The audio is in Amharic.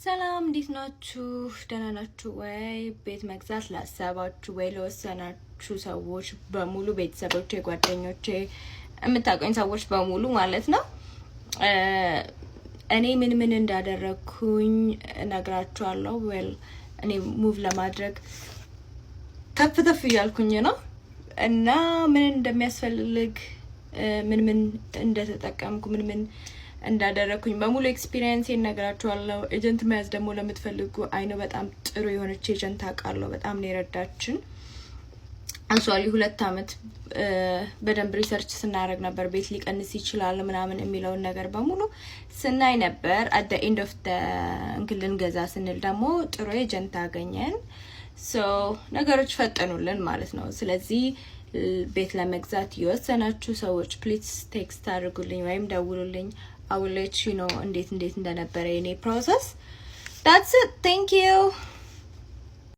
ሰላም እንዴት ናችሁ? ደህና ናችሁ ወይ? ቤት መግዛት ላሰባችሁ ወይ ለወሰናችሁ ሰዎች በሙሉ ቤተሰቦቼ፣ ጓደኞቼ፣ የምታውቁኝ ሰዎች በሙሉ ማለት ነው እኔ ምን እንዳደረኩኝ እነግራችኋለሁ። ዌል እኔ ሙቭ ለማድረግ ተፍ እያልኩኝ ነው እና ምን እንደሚያስፈልግ ምን እንደተጠቀምኩ ምን እንዳደረኩኝ በሙሉ ኤክስፒሪየንስ እነግራችኋለሁ። ኤጀንት መያዝ ደግሞ ለምትፈልጉ አይነው በጣም ጥሩ የሆነች ኤጀንት አውቃለሁ። በጣም ነው የረዳችን። አንሷሊ 2 አመት በደንብ ሪሰርች ስናደርግ ነበር። ቤት ሊቀንስ ይችላል ምናምን የሚለውን ነገር በሙሉ ስናይ ነበር። at the end of the እንግልን ገዛ ስንል ደግሞ ጥሩ ኤጀንት አገኘን። ሶ ነገሮች ፈጠኑልን ማለት ነው። ስለዚህ ቤት ለመግዛት የወሰናችሁ ሰዎች ፕሊዝ ቴክስት አድርጉልኝ ወይም ደውሉልኝ። I will let you know እንዴት እንደነበረ የኔ ፕሮሰስ። That's it. Thank you.